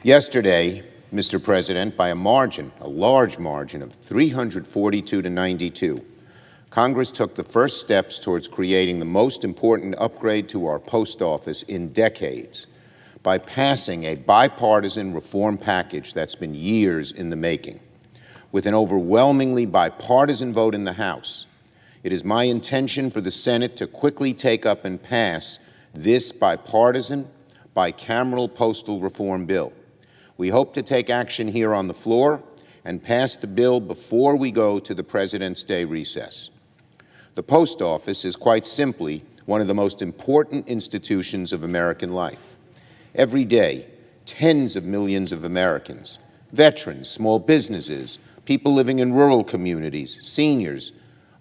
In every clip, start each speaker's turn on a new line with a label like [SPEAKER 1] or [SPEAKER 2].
[SPEAKER 1] Yesterday, Mr. President, by a large margin of 342 to 92, Congress took the first steps towards creating the most important upgrade to our post office in decades by passing a bipartisan reform package that's been years in the making. With an overwhelmingly bipartisan vote in the House, it is my intention for the Senate to quickly take up and pass this bipartisan, bicameral postal reform bill. We hope to take action here on the floor and pass the bill before we go to the President's Day recess. The Post Office is quite simply one of the most important institutions of American life. Every day, tens of millions of Americans, veterans, small businesses, people living in rural communities, seniors,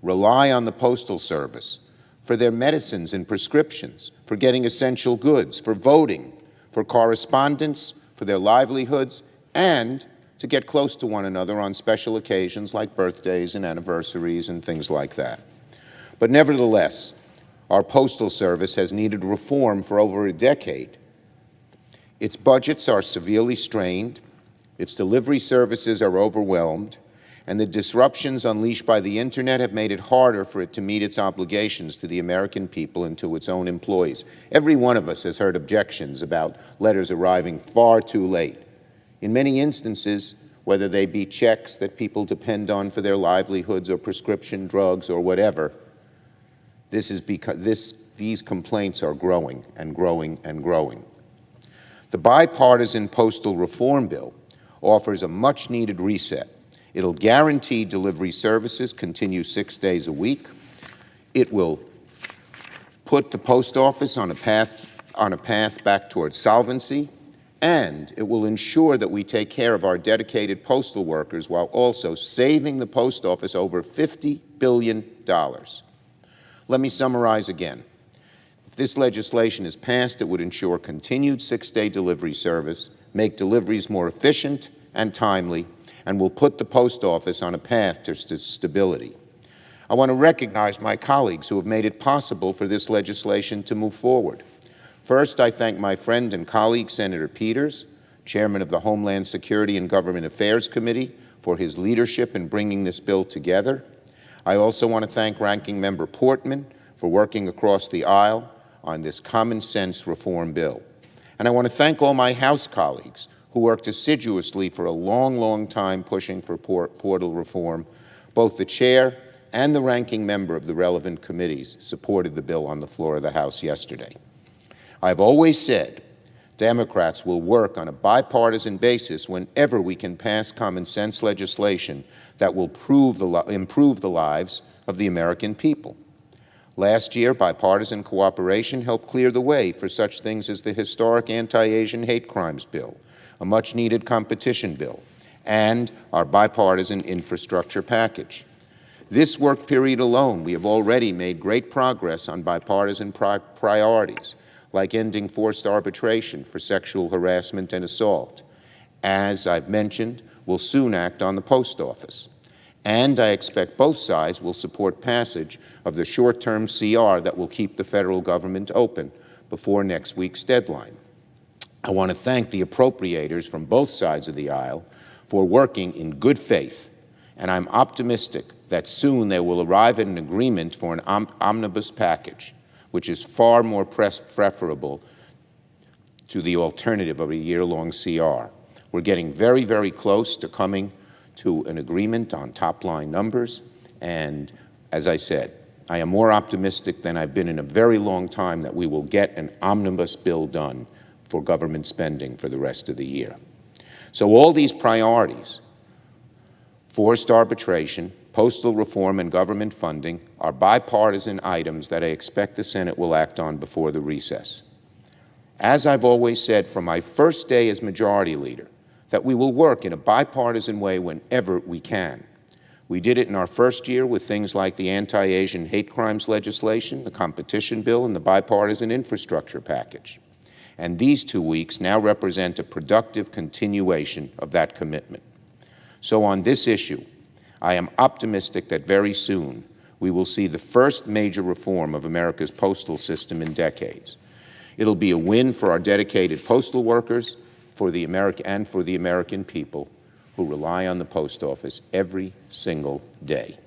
[SPEAKER 1] rely on the Postal Service for their medicines and prescriptions, for getting essential goods, for voting, for correspondence, for their livelihoods, and to get close to one another on special occasions like birthdays and anniversaries and things like that. But nevertheless, our Postal Service has needed reform for over a decade. Its budgets are severely strained, its delivery services are overwhelmed, and the disruptions unleashed by the Internet have made it harder for it to meet its obligations to the American people and to its own employees. Every one of us has heard objections about letters arriving far too late. In many instances, whether they be checks that people depend on for their livelihoods or prescription drugs or whatever, this is because these complaints are growing and growing and growing. The bipartisan postal reform bill offers a much-needed reset. It'll guarantee delivery services continue 6 days a week. It will put the post office on a path back towards solvency, and it will ensure that we take care of our dedicated postal workers while also saving the post office over $50 billion. Let me summarize again. If this legislation is passed, it would ensure continued 6-day delivery service, make deliveries more efficient and timely, and will put the post office on a path to stability. I want to recognize my colleagues who have made it possible for this legislation to move forward. First, I thank my friend and colleague, Senator Peters, Chairman of the Homeland Security and Government Affairs Committee, for his leadership in bringing this bill together. I also want to thank Ranking Member Portman for working across the aisle on this common-sense reform bill. And I want to thank all my House colleagues who worked assiduously for a long, long time pushing for portal reform. Both the chair and the ranking member of the relevant committees supported the bill on the floor of the House yesterday. I've always said Democrats will work on a bipartisan basis whenever we can pass common sense legislation that will improve the lives of the American people. Last year, bipartisan cooperation helped clear the way for such things as the historic anti-Asian hate crimes bill, a much-needed competition bill, and our bipartisan infrastructure package. This work period alone, we have already made great progress on bipartisan priorities, like ending forced arbitration for sexual harassment and assault. As I've mentioned, we'll soon act on the post office. And I expect both sides will support passage of the short-term CR that will keep the federal government open before next week's deadline. I want to thank the appropriators from both sides of the aisle for working in good faith, and I'm optimistic that soon they will arrive at an agreement for an omnibus package, which is far more preferable to the alternative of a year-long CR. We're getting very, very close to coming to an agreement on top-line numbers, and as I said, I am more optimistic than I've been in a very long time that we will get an omnibus bill done for government spending for the rest of the year. So all these priorities, forced arbitration, postal reform, and government funding, are bipartisan items that I expect the Senate will act on before the recess. As I've always said from my first day as Majority Leader, that we will work in a bipartisan way whenever we can. We did it in our first year with things like the anti-Asian hate crimes legislation, the competition bill, and the bipartisan infrastructure package. And these 2 weeks now represent a productive continuation of that commitment. So on this issue, I am optimistic that very soon we will see the first major reform of America's postal system in decades. It'll be a win for our dedicated postal workers, for the American people who rely on the post office every single day.